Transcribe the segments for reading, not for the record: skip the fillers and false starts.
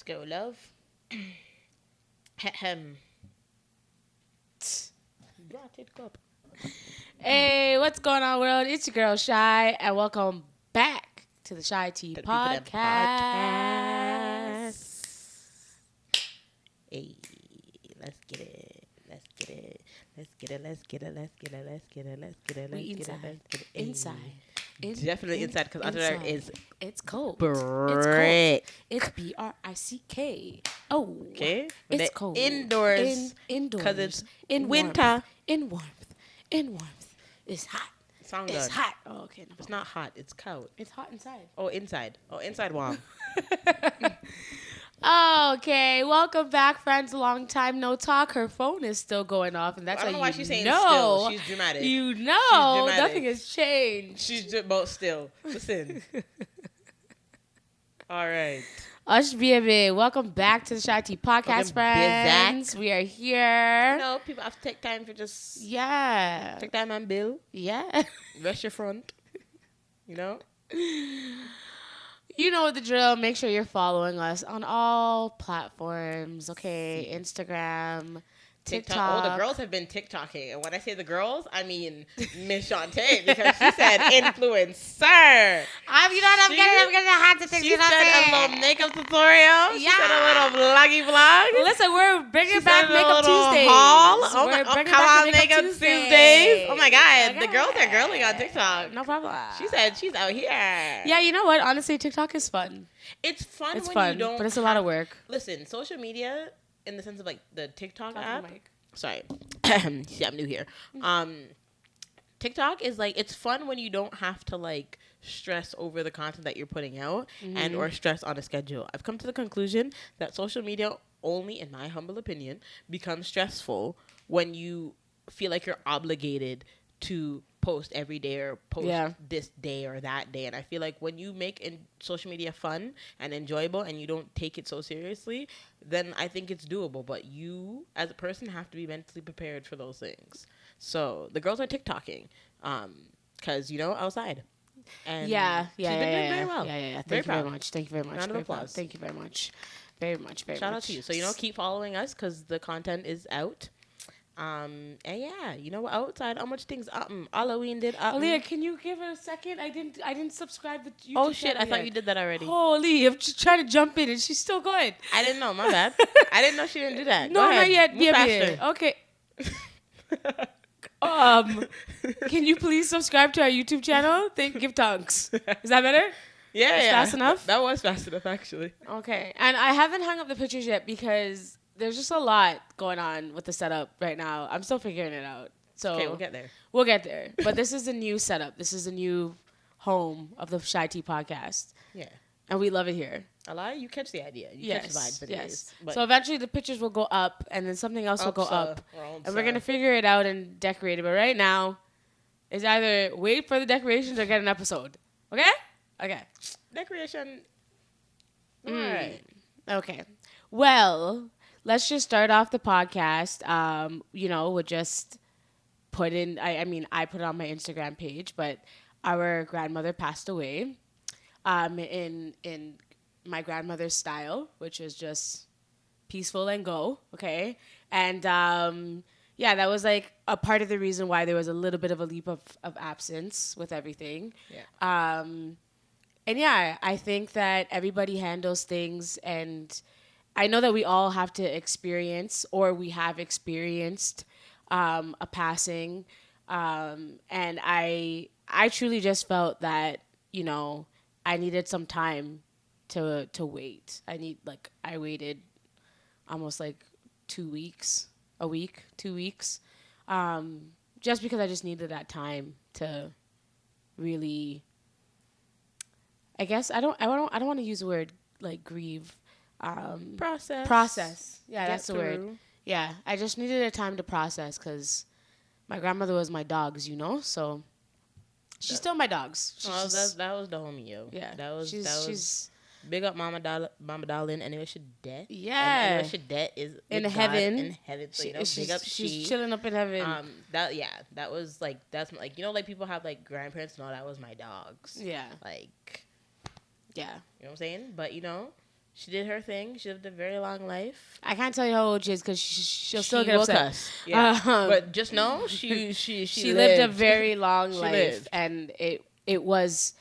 Let's go, love. Ahem. Brought it up. Hey, what's going on, world? It's your girl Shy, and welcome back to the CheyTea podcast. Hey, let's get it. Let's get it. Let's get it. Let's get it. Let's get it. Let's get it. Let's get it. Let's get it. Let's get it. Inside. Definitely inside, because under there is it's cold. brick. It's BRICK. Oh, Okay, it's cold. Indoors. Indoors. Because it's in winter. Warmth. In warmth. It's hot. Sound It's good. hot. Oh, okay. No It's problem. not hot. It's cold. It's hot inside. Oh, inside. Oh, inside warm. Okay, welcome back, friends. Long time no talk. Her phone is still going off, and that's I don't know how why you she's saying know. still. She's dramatic. You know, dramatic. nothing has changed. She's both still. Listen. All right. Ush BB, welcome back to the CheyTea podcast, Welcome friends. We are here. You know, people have to take time for just Yeah. take time and bill. Yeah. Rest your front. You know? You know the drill. Make sure you're following us on all platforms, okay? Instagram, TikTok. Oh, the girls have been TikToking. And when I say the girls, I mean Miss Shantae, because she said influencer. You know what I'm getting? I'm getting a hat to take. She said a little makeup tutorial. She said a little vloggy vlog. Listen, we're bringing She back said a Makeup little Tuesdays. haul. Oh, We're come bringing on, back the Makeup Tuesdays. Oh, my God. The girls are girling on TikTok. No problem. She said she's out here. Yeah, you know what? Honestly, TikTok is fun. It's fun It's when fun, you don't but it's a lot of work. Listen, social media, in the sense of, like, the TikTok Talk to app. the mic. Sorry. See, I'm new here. TikTok is, like, it's fun when you don't have to, like, stress over the content that you're putting out and or stress on a schedule. I've come to the conclusion that social media only, in my humble opinion, becomes stressful when you feel like you're obligated to post every day or post this day or that day. And I feel like when you make social media fun and enjoyable and you don't take it so seriously, then I think it's doable. But you, as a person, have to be mentally prepared for those things. So the girls are TikToking because, you know, outside. And she's been doing very well. Yeah. Very Thank you very much. Thank you very much. Round of Very proud. applause. Thank you very much. Very much. Shout out to you. So, you know, keep following us because the content is out. And yeah, you know, outside, how much things Halloween did. Aaliyah, can you give her a second? I didn't subscribe to YouTube. Oh shit! I thought yet. you did that already. Holy, I'm just trying to jump in and she's still going. I didn't know. My bad. I didn't know she didn't do that. No, Go ahead. not yet. Move Yeah. faster. Okay. Can you please subscribe to our YouTube channel? Give thanks. Is that better? Yeah. Fast enough? That was fast enough, actually. Okay. And I haven't hung up the pictures yet because there's just a lot going on with the setup right now. I'm still figuring it out. So Okay, we'll get there. We'll get there. But this is a new setup. This is a new home of the CheyTea podcast. Yeah. And we love it here. A lot of you catch the idea. You catch the vibes anyways. But So eventually the pictures will go up and then something else will go up. And we're going to to figure it out and decorate it. But right now, it's either wait for the decorations or get an episode. Okay? Okay. decoration. All right. Okay. Well, let's just start off the podcast. We'll just put in, I put it on my Instagram page, but our grandmother passed away in my grandmother's style, which is just peaceful and go, okay? And, that was like a part of the reason why there was a little bit of a leap of absence with everything. Yeah. I think that everybody handles things, and I know that we all have to experience, or we have experienced, a passing, and I truly just felt that, you know, I needed some time to wait. I waited almost like 2 weeks, 2 weeks, just because I just needed that time to really, I guess I don't want to use the word like grieve. Process. Yeah, that's the word. Yeah, I just needed a time to process because my grandmother was my dogs, you know. So she's still my dogs. That was the homie, yo. Yeah, that was she's big up, Mama Darlene. Anyway, she dead. Yeah, anyway, she dead is in God heaven. In heaven, so you know, big up. She's chilling up in heaven. That was like that's like, you know, like people have like grandparents. No, that was my dogs. Yeah, like, yeah. You know what I'm saying? But you know, She did her thing. She lived a very long life. I can't tell you how old she is because she'll still get will upset. Cuss. Yeah. But just know she lived a very long life, lived. and it wasn't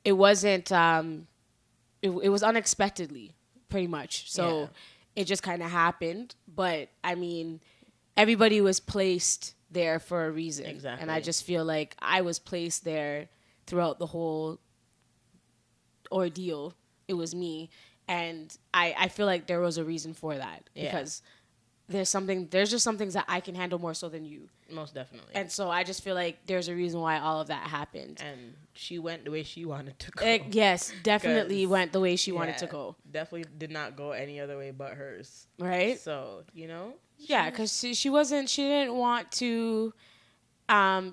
it was unexpectedly, pretty much. So it just kind of happened. But I mean, everybody was placed there for a reason. Exactly. And I just feel like I was placed there throughout the whole ordeal. It was me. And I feel like there was a reason for that. Because there's just some things that I can handle more so than you. Most definitely. And so I just feel like there's a reason why all of that happened. And she went the way she wanted to go. Yes, definitely went the way she wanted to go. Definitely did not go any other way but hers. Right? So, you know? Yeah, because she didn't want to...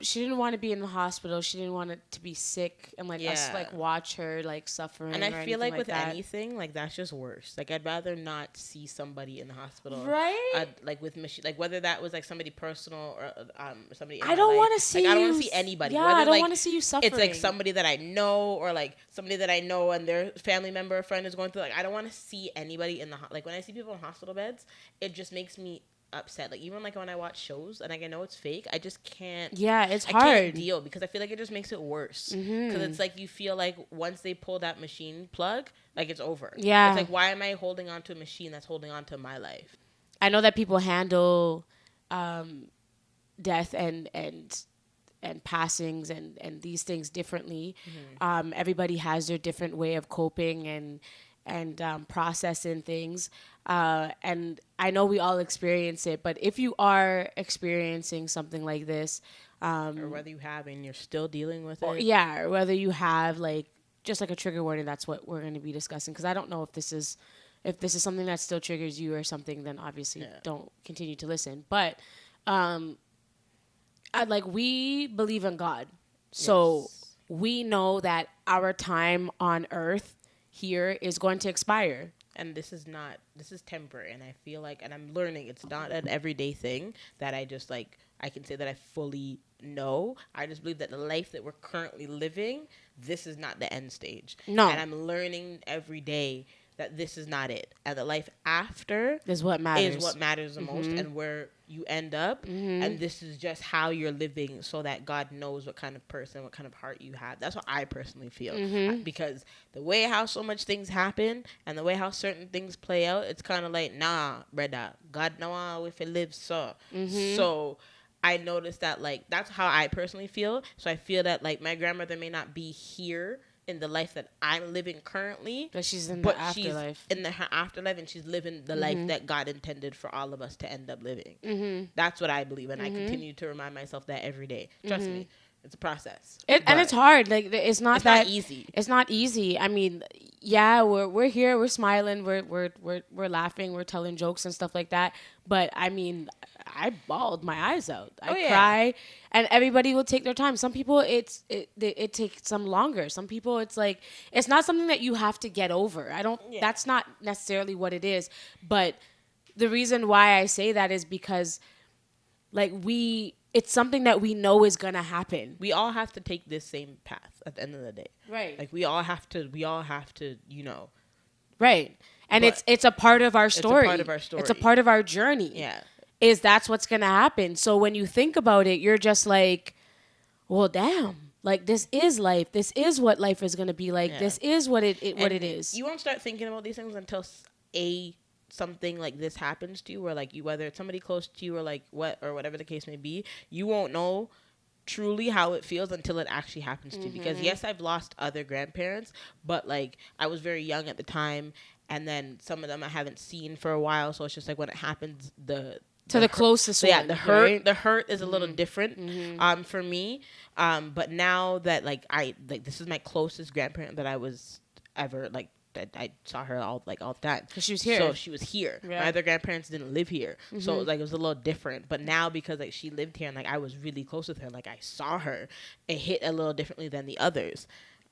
she didn't want to be in the hospital. She didn't want it to be sick and us watch her suffering. And I feel like with that. anything, that's just worse. I'd rather not see somebody in the hospital, right? With machine, whether that was somebody personal or somebody. I don't want to see. I don't want to see anybody. Yeah, whether, I don't want to see you suffering. It's somebody that I know or somebody that I know and their family member or friend is going through. I don't want to see anybody in the when I see people in hospital beds, it just makes me upset. Even when I watch shows and I know it's fake, I just can't. Yeah, it's hard. I can't deal because I feel like it just makes it worse. Because it's you feel once they pull that machine plug, it's over. Yeah, it's why am I holding on to a machine that's holding on to my life? I know that people handle death and passings and these things differently. Everybody has their different way of coping and processing things. And I know we all experience it, but if you are experiencing something like this, or whether you have and you're still dealing with it, or whether you have just a trigger warning, that's what we're going to be discussing. Because I don't know if this is something that still triggers you or something, then obviously don't continue to listen. But we believe in God, so we know that our time on earth here is going to expire. And this is temporary. And I feel and I'm learning, it's not an everyday thing that I just I can say that I fully know. I just believe that the life that we're currently living, this is not the end stage. No. And I'm learning every day that this is not it. And the life after is what matters. The most, and where you end up. And this is just how you're living so that God knows what kind of person, what kind of heart you have. That's what I personally feel. Because the way how so much things happen and the way how certain things play out, it's kind of nah, brother, God know if it lives so. So I noticed that that's how I personally feel. So I feel that my grandmother may not be here in the life that I'm living currently, but she's in the afterlife. She's in her afterlife, and she's living the life that God intended for all of us to end up living. That's what I believe, and I continue to remind myself that every day. Trust me, it's a process, and it's hard. It's not easy. It's not easy. I mean, yeah, we're here, we're smiling, we're laughing, we're telling jokes and stuff like that. But I mean, I bawled my eyes out. I cry, and everybody will take their time. Some people, it takes some longer. Some people, it's it's not something that you have to get over. That's not necessarily what it is. But the reason why I say that is because, it's something that we know is gonna happen. We all have to take this same path at the end of the day, right? We all have to, right. And it's a part of our story. It's a part of our story. It's a part of our journey. Yeah. That's what's going to happen. So when you think about it, you're just well, damn. This is life. This is what life is going to be like. Yeah. This is what it is. You won't start thinking about these things until something like this happens to you, where whether it's somebody close to you or whatever the case may be, you won't know truly how it feels until it actually happens to you. Because yes, I've lost other grandparents, but I was very young at the time. And then some of them I haven't seen for a while, so it's just when it happens, the closest one. Yeah, the hurt is a little different for me. But now that I this is my closest grandparent that I was ever that I saw her all the time. Because she was here. So she was here. Yeah. My other grandparents didn't live here, so it was a little different. But now because she lived here and I was really close with her, and I saw her, it hit a little differently than the others.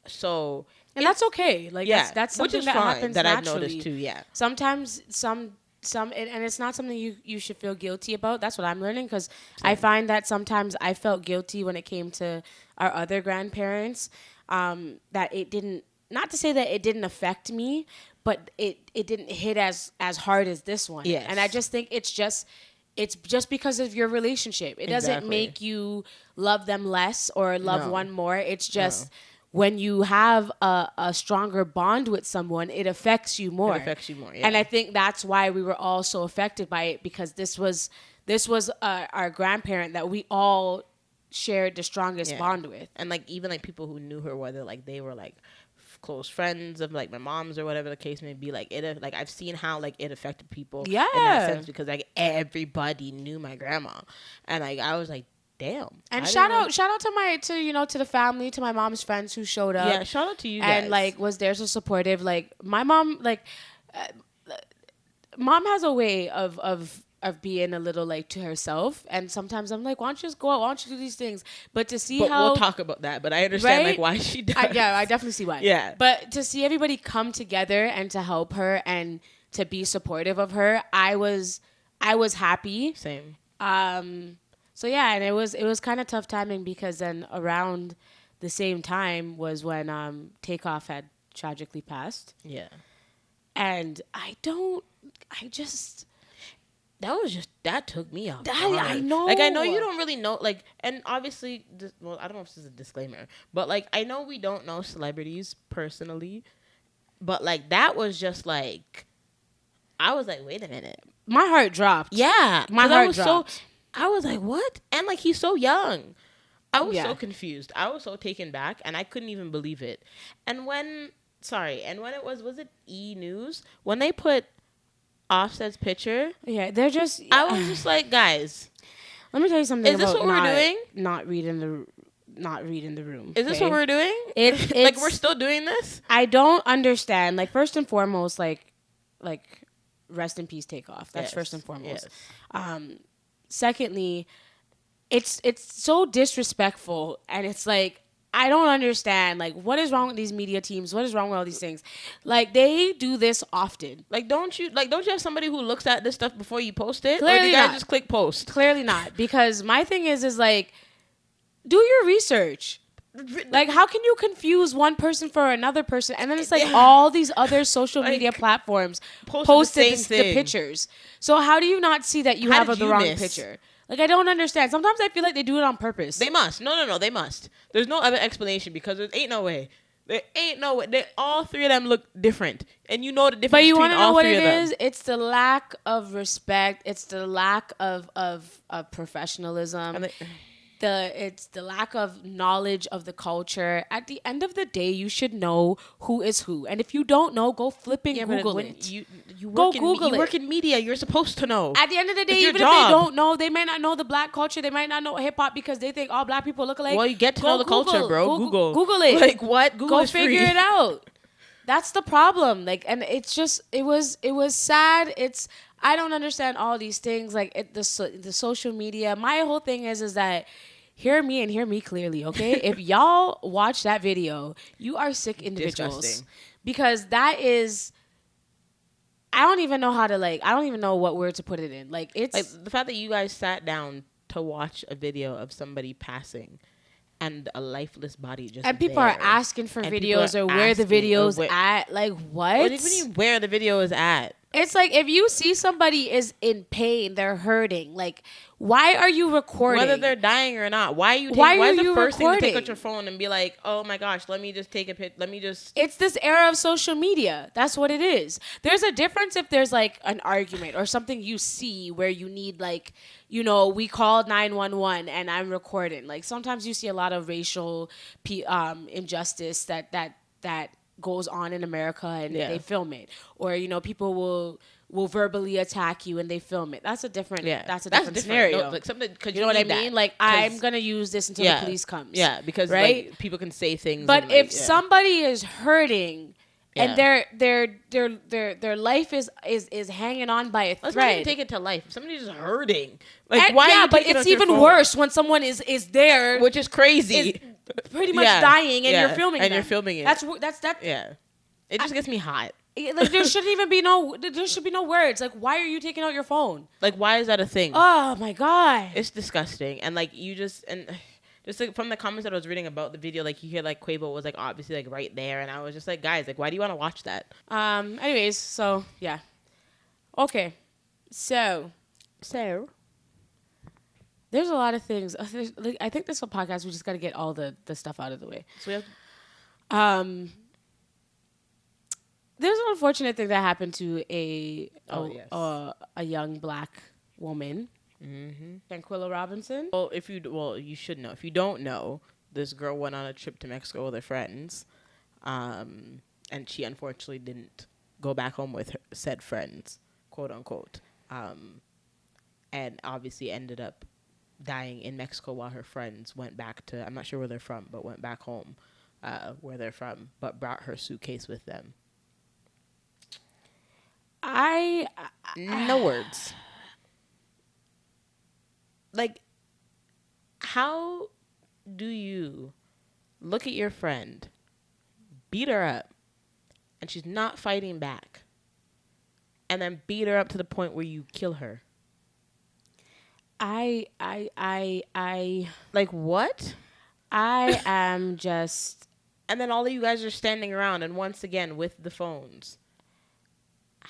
So and that's okay. That's something that happens that naturally. I've noticed too. Yeah. Sometimes and it's not something you should feel guilty about. That's what I'm learning, because I find that sometimes I felt guilty when it came to our other grandparents. That it didn't. Not to say that it didn't affect me, but it didn't hit as hard as this one. Yes. And I just think it's just because of your relationship. It doesn't Exactly. make you love them less or love No. one more. It's just when you have a stronger bond with someone, it affects you more. It affects you more, yeah. And I think that's why we were all so affected by it, because this was our grandparent that we all shared the strongest bond with. And like even like people who knew her, whether like they were like close friends of like my mom's or whatever the case may be, like it like I've seen how like it affected people in that sense, because like everybody knew my grandma, and like I was like, damn. And shout out to the family, to my mom's friends who showed up. Yeah, shout out to you guys. And like was there so supportive. Like my mom, like mom has a way of being a little like to herself, and sometimes I'm like, why don't you just go out? Why don't you do these things? But to see how we'll talk about that. But I understand like why she does. I definitely see why. Yeah. But to see everybody come together and to help her and to be supportive of her, I was happy. Same. So yeah, and it was kind of tough timing, because then around the same time was when Takeoff had tragically passed. Yeah. And that took me off. I know. Like, I know you don't really know, like, and obviously, I don't know if this is a disclaimer, but like, I know we don't know celebrities personally, but like, that was just like, I was like, wait a minute. My heart dropped. Yeah. My heart dropped. I was like, what? And like, he's so young. I was Yeah. so confused. I was so taken back, and I couldn't even believe it. And when it was it E! News? When they put Offset's picture, Yeah, they're just. I was just like, guys, Let me tell you something. Is this about what we're doing? Not reading the room. Is this what we're doing? It's like, we're still doing this? I don't understand. Like, first and foremost, like rest in peace, Takeoff. That's Yes, first and foremost. yes. Secondly, it's so disrespectful, and it's like, I don't understand. Like, what is wrong with these media teams? What is wrong with all these things? Like, they do this often. Like, don't you have somebody who looks at this stuff before you post it? Clearly or do you guys not. just click post? Clearly not. Because my thing is like, do your research. Like, how can you confuse one person for another person? And then it's like all these other social media platforms posted the pictures. So how do you not see that you have the wrong picture? Like, I don't understand. Sometimes I feel like they do it on purpose. They must. No, they must. There's no other explanation, because there ain't no way. There ain't no way. All three of them look different. And you know the difference between all three of them. But you want to know what it is? It's the lack of respect. It's the lack of professionalism. It's the lack of knowledge of the culture. At the end of the day, you should know who is who. And if you don't know, go flipping Google it. You work in media. You're supposed to know. At the end of the day, even if they don't know, they may not know the black culture. They might not know hip hop, because they think all black people look alike. Well, you get to know the culture, bro. Google it. Like, what? Google is free. Go figure it out. That's the problem. Like, and it's just, it was sad. I don't understand all these things. Like, the social media. My whole thing is that, hear me and hear me clearly, okay? If y'all watch that video, you are sick individuals. Disgusting. Because that is, I don't even know what word to put it in. Like, it's like the fact that you guys sat down to watch a video of somebody passing and a lifeless body just, and people are asking for videos or where the video's at. Like, what? What do you mean where the video is at? It's like, if you see somebody is in pain, they're hurting. Like, why are you recording? Whether they're dying or not. Why is the first thing to take out your phone and be like, oh my gosh, let me just take a pic. It's this era of social media. That's what it is. There's a difference if there's like an argument or something you see where you need, like, you know, we called 911 and I'm recording. Like, sometimes you see a lot of racial injustice that goes on in America, and they film it, or, you know, people will verbally attack you and they film it. That's a different scenario. No, like, something, you know what I mean? Like, I'm gonna use this until the police comes. Yeah, because right? Like, people can say things. But if somebody is hurting and their life is hanging on by a thread. Let's not even take it to life. If somebody's just hurting, like, why? Yeah, but it's even worse when someone is there, which is crazy. Pretty much dying, and you're filming and you're filming it. That's yeah. It just gets me hot. Like, there should be no words. Like, why are you taking out your phone? Like, why is that a thing? Oh my God, it's disgusting. And like, there's Just like from the comments that I was reading about the video, like you hear like Quavo was like obviously like right there, and I was just like, guys, like why do you want to watch that? Anyways, so yeah. Okay. So there's a lot of things. I think this whole podcast we just got to get all the stuff out of the way. So we have there's an unfortunate thing that happened to a young black woman, Tranquilla Robinson. Well, you should know. If you don't know, this girl went on a trip to Mexico with her friends, and she unfortunately didn't go back home with her said friends, quote unquote, and obviously ended up dying in Mexico while her friends went back to, I'm not sure where they're from, but went back home where they're from, but brought her suitcase with them. No words. Like, how do you look at your friend, beat her up, and she's not fighting back, and then beat her up to the point where you kill her? Like, what? I am just... And then all of you guys are standing around, and once again, with the phones.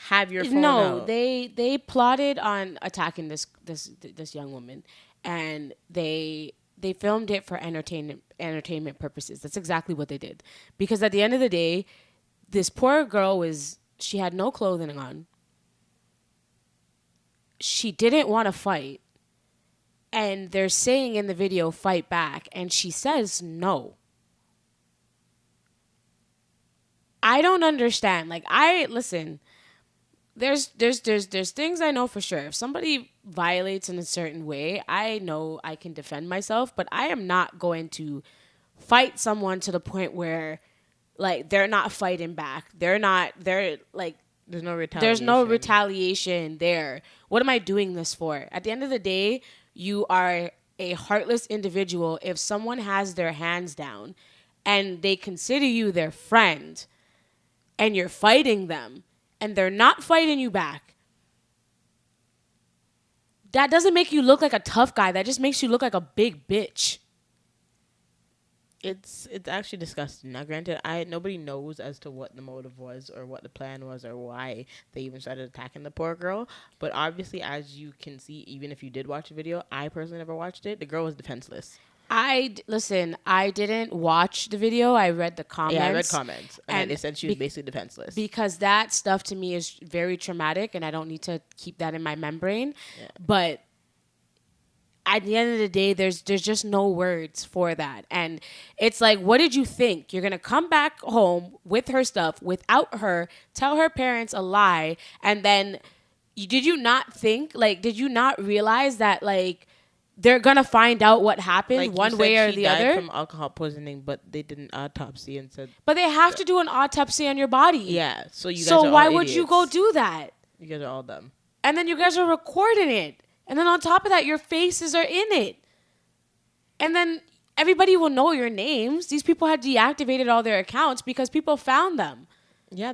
Have your phone out. They plotted on attacking this young woman, and they filmed it for entertainment purposes. That's exactly what they did. Because at the end of the day, this poor girl she had no clothing on. She didn't want to fight. And they're saying in the video, fight back, and she says no. I don't understand. Like, listen, there's things I know for sure. If somebody violates in a certain way, I know I can defend myself, but I am not going to fight someone to the point where, like, they're not fighting back. They're like, there's no retaliation. There's no retaliation there. What am I doing this for? At the end of the day, you are a heartless individual if someone has their hands down and they consider you their friend and you're fighting them and they're not fighting you back. That doesn't make you look like a tough guy. That just makes you look like a big bitch. It's actually disgusting. Now, granted, nobody knows as to what the motive was or what the plan was or why they even started attacking the poor girl. But obviously, as you can see, even if you did watch the video, I personally never watched it. The girl was defenseless. Listen, I didn't watch the video. I read the comments. Yeah, I read comments. And it said she was basically defenseless. Because that stuff to me is very traumatic and I don't need to keep that in my membrane. Yeah. But at the end of the day, there's just no words for that. And it's like, what did you think? You're going to come back home with her stuff without her, tell her parents a lie, and then did you not realize that, like, they're going to find out what happened, like one way or the other? She died from alcohol poisoning, but they did an autopsy and said... But they have to do an autopsy on your body. Yeah, so you guys So are why all would idiots. you go do that? You guys are all dumb. And then you guys are recording it. And then on top of that, your faces are in it. And then everybody will know your names. These people had deactivated all their accounts because people found them. Yeah,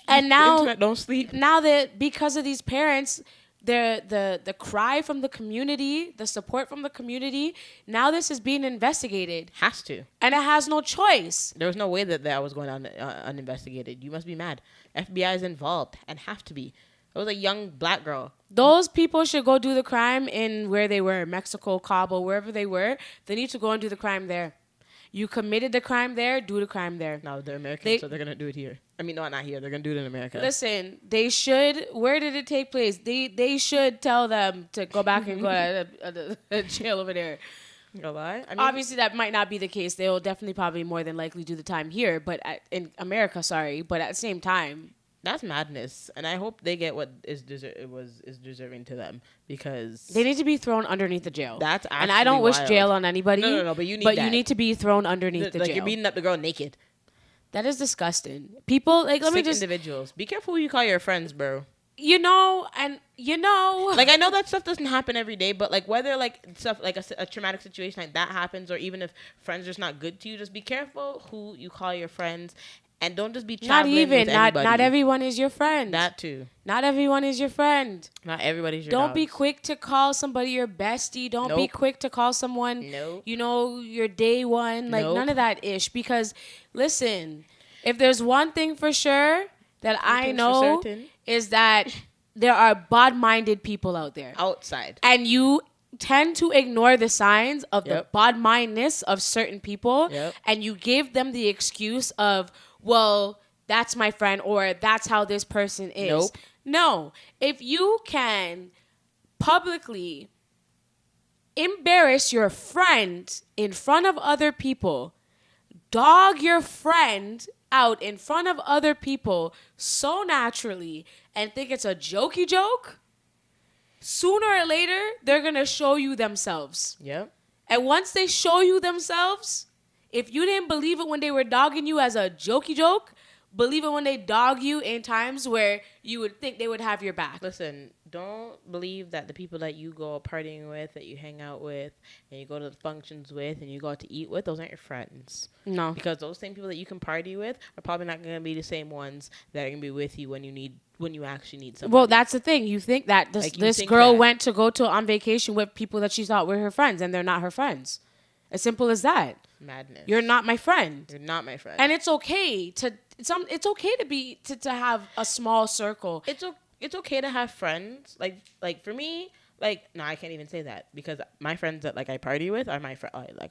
and now internet don't sleep. Now that because of these parents, the cry from the community, the support from the community, now this is being investigated. Has to. And it has no choice. There was no way that was going on uninvestigated. You must be mad. FBI is involved and have to be. It was a young black girl. Those people should go do the crime in where they were, Mexico, Cabo, wherever they were. They need to go and do the crime there. You committed the crime there, do the crime there. No, they're American, so they're going to do it here. I mean, not here. They're going to do it in America. Listen, they should. Where did it take place? They should tell them to go back and go to a jail over there. No lie. I mean, obviously, that might not be the case. They will definitely probably more than likely do the time here, but in America, but at the same time. That's madness, and I hope they get what is deserving to them, because they need to be thrown underneath the jail. That's actually and I don't wish wild. jail on anybody. No, but you need to be thrown underneath the jail. Like you're beating up the girl naked. That is disgusting. People let me just individuals. Be careful who you call your friends, bro. Like I know that stuff doesn't happen every day, but like whether like stuff like a traumatic situation like that happens, or even if friends are just not good to you, just be careful who you call your friends. And don't just be Not traveling even. with anybody. Not everyone is your friend. That too. Not everyone is your friend. Not everybody's your Don't be dogs. quick to call somebody your bestie. Don't be Nope. quick to call someone, Nope. you know, your day one. Like, Nope. none of that ish. Because, listen, if there's one thing for sure that I things for know certain. is that there are bad-minded people out there. Outside. And you tend to ignore the signs of the Yep. bad-mindedness of certain people. Yep. And you give them the excuse of, well, that's my friend, or that's how this person is. Nope. No. If you can publicly embarrass your friend in front of other people, dog your friend out in front of other people so naturally, and think it's a jokey joke, sooner or later, they're going to show you themselves. Yep. And once they show you themselves, if you didn't believe it when they were dogging you as a jokey joke, believe it when they dog you in times where you would think they would have your back. Listen, don't believe that the people that you go partying with, that you hang out with, and you go to the functions with, and you go out to eat with, those aren't your friends. No. Because those same people that you can party with are probably not going to be the same ones that are going to be with you when you actually need somebody. Well, that's the thing. You think that this, Like, you this think girl that. went to go to on vacation with people that she thought were her friends, and they're not her friends. As simple as that. Madness. You're not my friend. You're not my friend. And it's okay to have a small circle. It's okay to have friends. Like for me, no, I can't even say that because my friends that I party with are my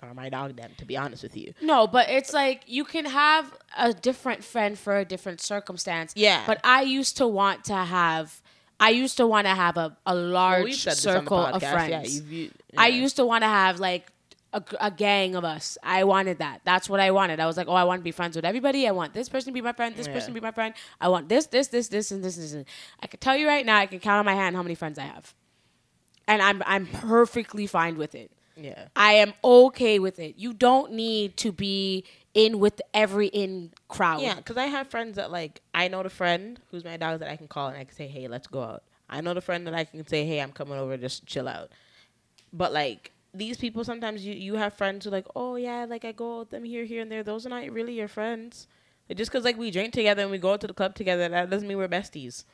are my dog them. To be honest with you. No, but it's like you can have a different friend for a different circumstance. Yeah. But I used to want to have a large We've said this on the circle of podcast. friends. Yeah. I used to want to have like a gang of us. I wanted that. That's what I wanted. I was like, oh, I want to be friends with everybody. I want this person to be my friend. This person to be my friend. I want this, and this. I can tell you right now, I can count on my hand how many friends I have. And I'm perfectly fine with it. Yeah. I am okay with it. You don't need to be in with every in crowd. Yeah, because I have friends that I know the friend who's my dog that I can call and I can say, hey, let's go out. I know the friend that I can say, hey, I'm coming over, just chill out. But these people, sometimes you have friends who oh yeah, I go with them here and there. Those are not really your friends. Just because we drink together and we go to the club together, that doesn't mean we're besties.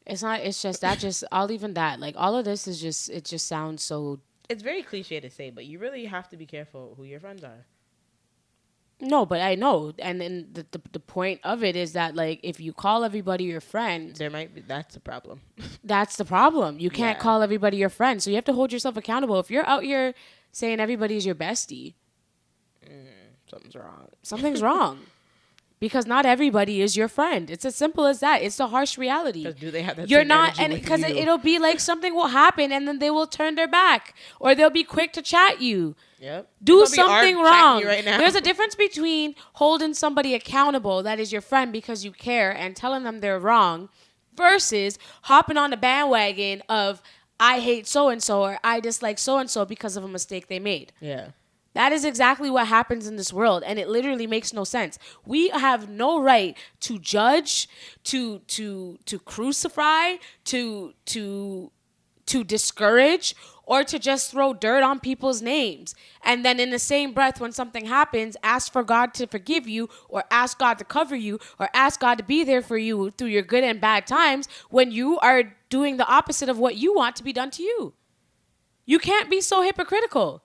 It's not. It's just that. I'll even that. All of this is just. It just sounds so. It's very cliche to say, but you really have to be careful who your friends are. No, but I know, and then the point of it is that if you call everybody your friend, That's the problem. that's the problem. You can't Yeah. call everybody your friend, so you have to hold yourself accountable. If you're out here saying everybody's your bestie, Something's wrong. something's wrong. Because not everybody is your friend. It's as simple as that. It's the harsh reality. Because do they have that You're same not, energy and with because you? it'll be something will happen, and then they will turn their back, or they'll be quick to chat you. Yep. Do They'll be something chatting wrong. you right now. There's a difference between holding somebody accountable that is your friend because you care and telling them they're wrong versus hopping on the bandwagon of I hate so and so or I dislike so and so because of a mistake they made. Yeah. That is exactly what happens in this world, and it literally makes no sense. We have no right to judge, to crucify, to discourage, or to just throw dirt on people's names. And then in the same breath, when something happens, ask for God to forgive you, or ask God to cover you, or ask God to be there for you through your good and bad times when you are doing the opposite of what you want to be done to you. You can't be so hypocritical.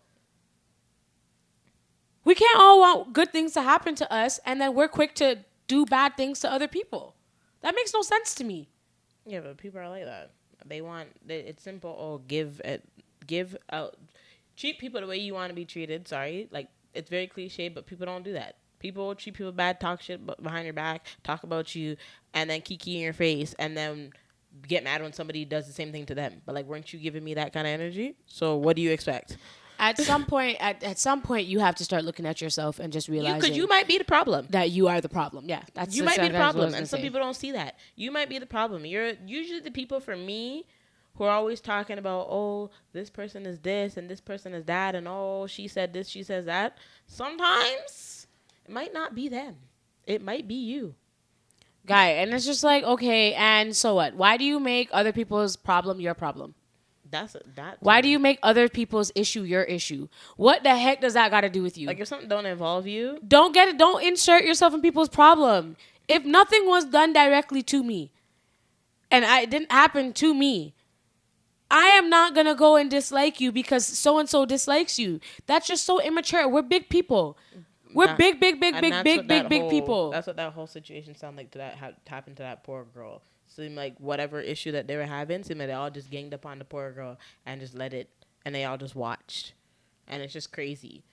We can't all want good things to happen to us, and then we're quick to do bad things to other people. That makes no sense to me. Yeah, but people are like that. It's simple. Oh, give out. Treat people the way you want to be treated. Sorry. It's very cliche, but people don't do that. People treat people bad, talk shit behind your back, talk about you, and then kiki in your face, and then get mad when somebody does the same thing to them. But weren't you giving me that kind of energy? So what do you expect? At some point, you have to start looking at yourself and just realizing Because you might be the problem. that you are the problem. Yeah, You might be the what I was problem, gonna and some say. people don't see that. You might be the problem. You're usually the people, for me, who are always talking about, oh, this person is this and this person is that, and oh, she said this, she says that. Sometimes it might not be them. It might be you. Guy, and it's just okay, and so what? Why do you make other people's problem your problem? Why do you make other people's issue your issue? What the heck does that got to do with you? Like, if something don't involve you, don't insert yourself in people's problem. If nothing was done directly to me and it didn't happen to me, I am not going to go and dislike you because so-and-so dislikes you. That's just so immature. We're big people. We're big people. That's what that whole situation sounded like to that happened to that poor girl. Seemed like whatever issue that they were having, seemed like they all just ganged up on the poor girl and just let it, and they all just watched. And it's just crazy.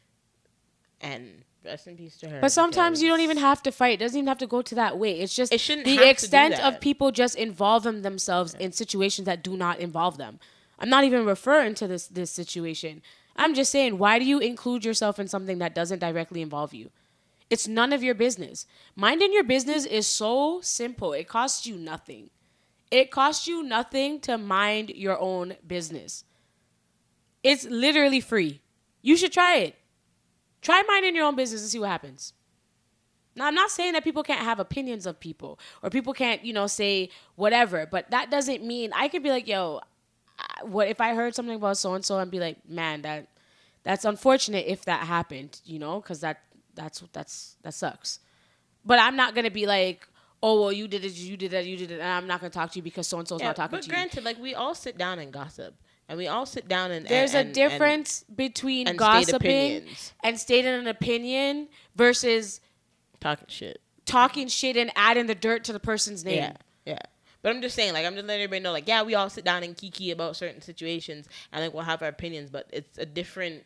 And rest in peace to her. But sometimes you don't even have to fight. It doesn't even have to go to that way. It's just the extent of people just involving themselves in situations that do not involve them. I'm not even referring to this situation. I'm just saying, why do you include yourself in something that doesn't directly involve you? It's none of your business. Minding your business is so simple. It costs you nothing. It costs you nothing to mind your own business. It's literally free. You should try it. Try minding your own business and see what happens. Now, I'm not saying that people can't have opinions of people or people can't, say whatever, but that doesn't mean I could be like, yo, what if I heard something about so-and-so and be like, man, that's unfortunate if that happened, because that sucks. But I'm not going to be like, oh, well, you did it, and I'm not going to talk to you because so-and-so's not talking to you. But granted, like, we all sit down and gossip. And we all sit down and... There's a difference between gossiping and stating an opinion versus... Talking shit and adding the dirt to the person's name. Yeah. But I'm just saying, like, I'm just letting everybody know, like, yeah, we all sit down and kiki about certain situations and, like, we'll have our opinions, but it's a different...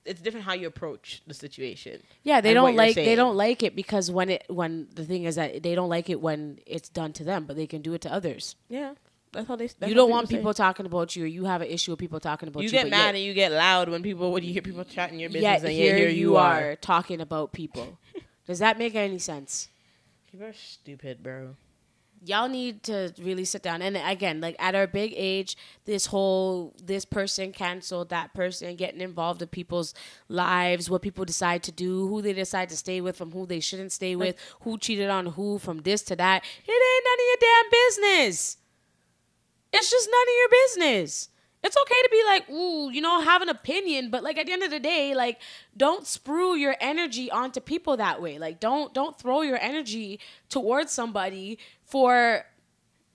It's different how you approach the situation. Yeah, they don't like it because when the thing is that they don't like it when it's done to them, but they can do it to others. Yeah. That's how they. You don't want people talking about you, or you have an issue with people talking about you. You get mad and you get loud when you hear people chatting your business. And here you are talking about people. Does that make any sense? People are stupid, bro. Y'all need to really sit down. And again, like at our big age, this person canceled, that person, getting involved in people's lives, what people decide to do, who they decide to stay with from who they shouldn't stay with, who cheated on who, from this to that. It ain't none of your damn business. It's just none of your business. It's okay to be like, ooh, have an opinion, but like at the end of the day, like don't sprue your energy onto people that way. Like don't throw your energy towards somebody for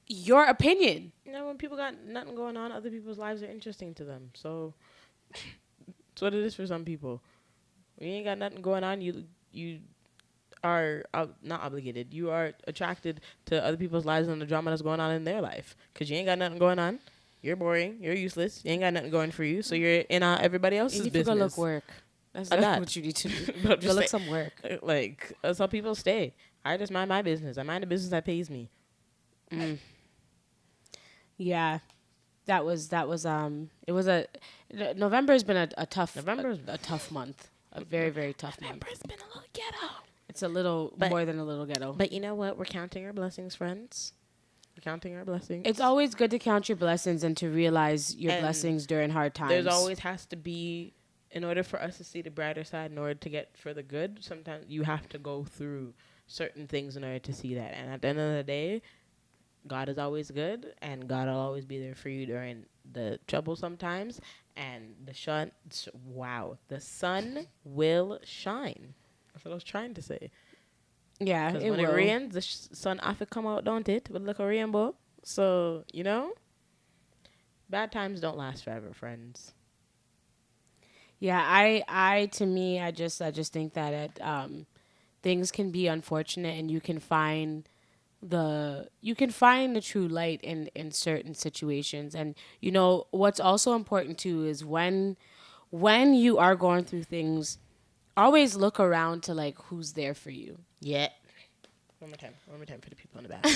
your opinion. When people got nothing going on, other people's lives are interesting to them. So it's what it is for some people. When you ain't got nothing going on, you are not obligated. You are attracted to other people's lives and the drama that's going on in their life. Because you ain't got nothing going on. You're boring. You're useless. You ain't got nothing going for you. So you're in everybody else's business. You need to go look work. That's what you need to do. Go look some work. Like, that's how people stay. I just mind my business. I mind the business that pays me. Yeah. That was November has been a tough month. A very, very tough month. November's been a little ghetto. It's a little more than a little ghetto. But you know what? We're counting our blessings, friends. We're counting our blessings. It's always good to count your blessings and to realize your blessings during hard times. There's always has to be, in order for us to see the brighter side, in order to get for the good, sometimes you have to go through certain things in order to see that. And at the end of the day, God is always good, and God will always be there for you during the trouble sometimes. And the sun will shine. That's what I was trying to say. Yeah, because when it rains, the sun often come out, don't it? With like a rainbow. So, bad times don't last forever, friends. Yeah, I just think that things can be unfortunate, and you can find the true light in certain situations. And what's also important too is when you are going through things, always look around to like who's there for you. Yeah. One more time for the people in the back.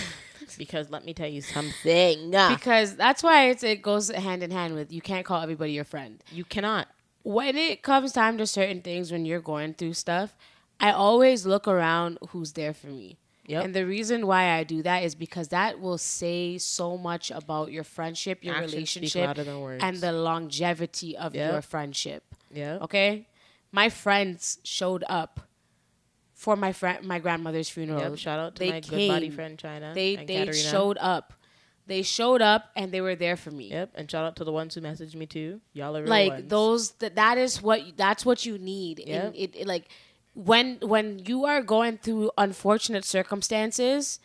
Because let me tell you something. Because that's why it goes hand in hand with, you can't call everybody your friend. You cannot. When it comes time to certain things, when you're going through stuff, I always look around who's there for me. Yep. And the reason why I do that is because that will say so much about your friendship, your relationship, and the longevity of your friendship. Yeah. Okay? My friends showed up for my grandmother's funeral. Yep, shout out to my good body friend China. They showed up. They showed up and they were there for me. Yep. And shout out to the ones who messaged me too. Y'all are real Like ones. that's what you need. Yep. And it like when you are going through unfortunate circumstances,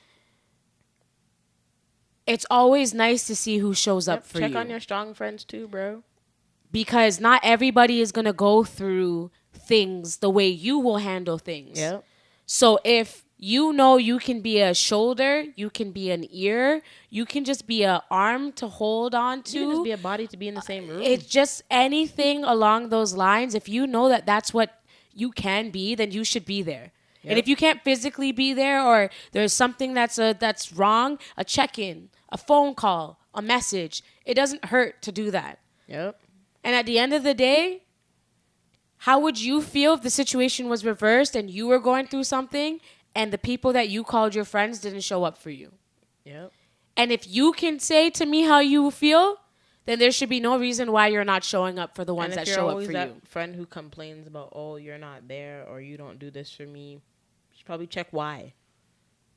it's always nice to see who shows up for you. Check on your strong friends too, bro. Because not everybody is going to go through things the way you will handle things. Yep. So if you know you can be a shoulder, you can be an ear, you can just be an arm to hold on to. You can just be a body to be in the same room. It's just anything along those lines. If you know that that's what you can be, then you should be there. Yep. And if you can't physically be there, or there's something that's wrong, a check-in, a phone call, a message, it doesn't hurt to do that. Yep. And at the end of the day, how would you feel if the situation was reversed and you were going through something and the people that you called your friends didn't show up for you? Yep. And if you can say to me how you feel, then there should be no reason why you're not showing up for the ones that show up for you. That friend who complains about, oh, you're not there or you don't do this for me, you should probably check why.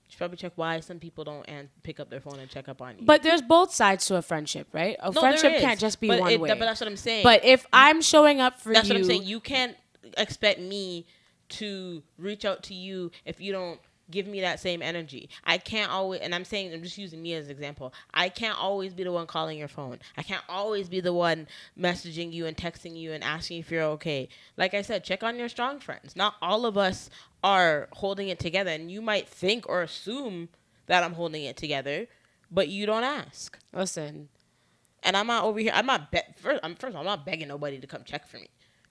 You should probably check why some people don't pick up their phone and check up on you. But there's both sides to a friendship, right? A friendship can't just be one way. But that's what I'm saying. But if I'm showing up for you... That's what I'm saying. You can't expect me to reach out to you if you don't give me that same energy. I can't always... And I'm just using me as an example. I can't always be the one calling your phone. I can't always be the one messaging you and texting you and asking if you're okay. Like I said, check on your strong friends. Not all of us are holding it together, and you might think or assume that I'm holding it together, but you don't ask. Listen, and I'm not over here. I'm not first of all, I'm not begging nobody to come check for me,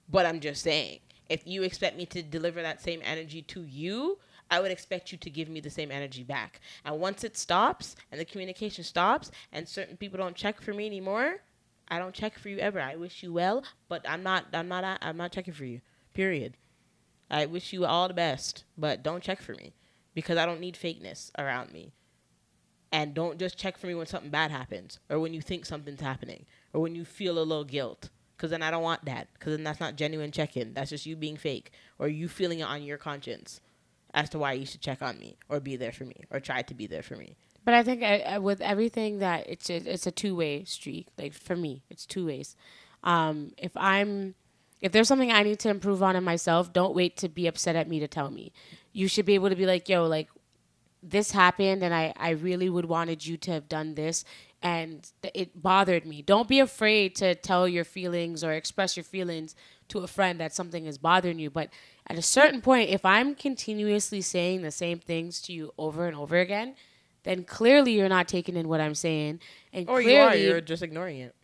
but I'm just saying, if you expect me to deliver that same energy to you, I would expect you to give me the same energy back. And once it stops and the communication stops, and certain people don't check for me anymore, I don't check for you ever. I wish you well, but I'm not checking for you. Period. I wish you all the best, but don't check for me because I don't need fakeness around me. And don't just check for me when something bad happens or when you think something's happening or when you feel a little guilt, because then I don't want that, because then that's not genuine check-in. That's just you being fake or you feeling it on your conscience as to why you should check on me or be there for me or try to be there for me. But I think with everything that it's a two-way streak. Like for me, it's two ways. If there's something I need to improve on in myself, don't wait to be upset at me to tell me. You should be able to be like, yo, like, this happened and I really would wanted you to have done this and it bothered me. Don't be afraid to tell your feelings or express your feelings to a friend that something is bothering you. But at a certain point, if I'm continuously saying the same things to you over and over again, then clearly you're not taking in what I'm saying. And or clearly, you're just ignoring it.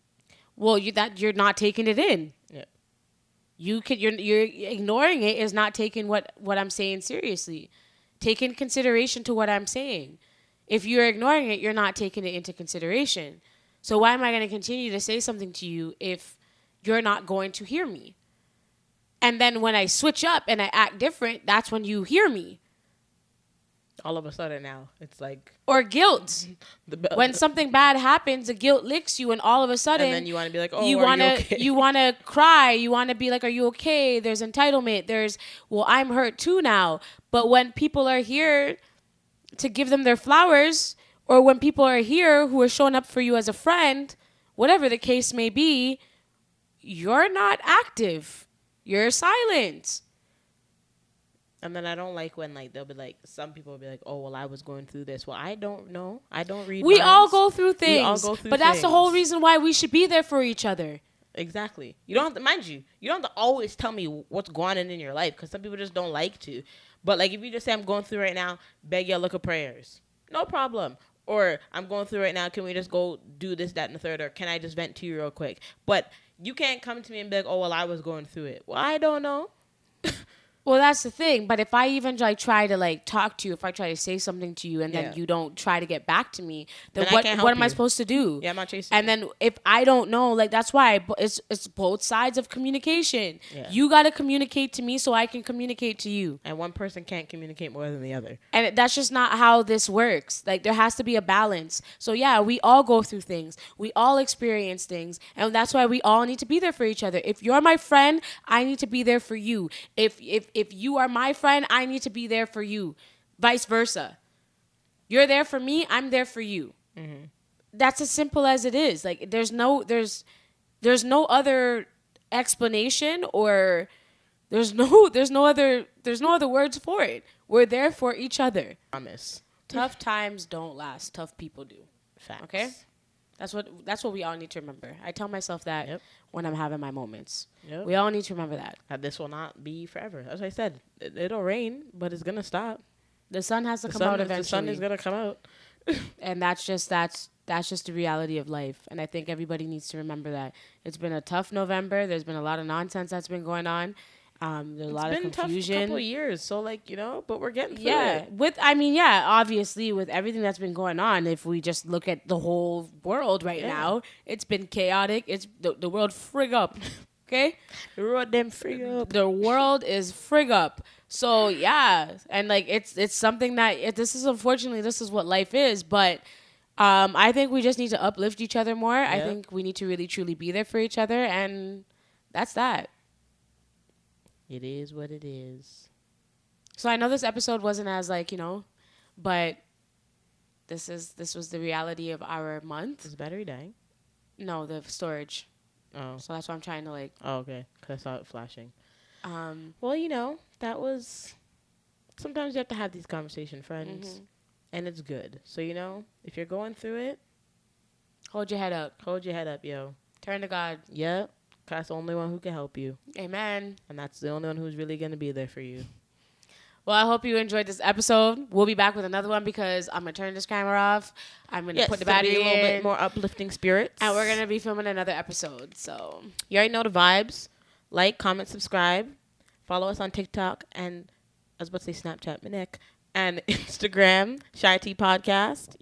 Well, you're not taking it in. Yeah. You're ignoring it is not taking what I'm saying seriously. Take in consideration to what I'm saying. If you're ignoring it, you're not taking it into consideration. So why am I going to continue to say something to you if you're not going to hear me? And then when I switch up and I act different, that's when you hear me. All of a sudden now, it's like... Or guilt. When something bad happens, the guilt licks you, and all of a sudden... And then you want to be like, oh, you okay? You want to cry. You want to be like, are you okay? There's entitlement. There's, well, I'm hurt too now. But when people are here to give them their flowers, or when people are here who are showing up for you as a friend, whatever the case may be, you're not active. You're silent. And then I don't like when, like, they'll be like, some people will be like, oh, well, I was going through this. Well, I don't know. I don't read We minds. all go through things. We all go through but things. that's the whole reason why we should be there for each other. Exactly. You don't have to, mind you don't have to always tell me what's going on in your life, because some people just don't like to. But, like, if you just say, I'm going through right now, beg your look of prayers. No problem. Or, I'm going through right now, can we just go do this, that, and the third? Or can I just vent to you real quick? But you can't come to me and be like, oh, well, I was going through it. Well, I don't know. Well, that's the thing. But if I even try to talk to you, if I try to say something to you and then you don't try to get back to me, then what am I supposed to do? Yeah, I'm not chasing. And then if I don't know, that's why it's both sides of communication. Yeah. You got to communicate to me so I can communicate to you. And one person can't communicate more than the other. And that's just not how this works. There has to be a balance. So yeah, we all go through things. We all experience things. And that's why we all need to be there for each other. If you're my friend, I need to be there for you. If you are my friend, I need to be there for you. Vice versa. You're there for me, I'm there for you. Mm-hmm. that's as simple as it is. Like there's no other explanation, or there's no other words for it. We're there for each other. Promise. Tough times don't last. Tough people do. Facts. Okay? That's what we all need to remember. I tell myself that Yep. when I'm having my moments. Yep. We all need to remember that. This will not be forever. As I said, it'll rain, but it's gonna stop. The sun has to come out eventually. The sun is gonna come out. And that's just the reality of life. And I think everybody needs to remember that. It's been a tough November. There's been a lot of nonsense that's been going on. There's a lot of confusion. It's been a tough couple of years, so like, but we're getting through it. Obviously with everything that's been going on, if we just look at the whole world right now, it's been chaotic. It's the world frig up. Okay? The world them frig up. The world is frig up. So yeah, and like it's something that this is what life is, but I think we just need to uplift each other more. Yep. I think we need to really truly be there for each other, and that's that. It is what it is. So I know this episode wasn't as but this was the reality of our month. Is the battery dying? No, the storage. Oh. So that's why I'm trying to Oh, okay. Because I saw it flashing. Well, that was... Sometimes you have to have these conversations, friends. Mm-hmm. And it's good. So, if you're going through it... Hold your head up. Hold your head up, yo. Turn to God. Yep. That's the only one who can help you. Amen. And that's the only one who's really going to be there for you. Well, I hope you enjoyed this episode. We'll be back with another one because I'm going to turn this camera off. I'm going to put the battery in. A little bit more uplifting spirits. And we're going to be filming another episode. So you already know the vibes. Like, comment, subscribe. Follow us on TikTok and, I was about to say Snapchat, my neck. And Instagram, CheyTea Podcast.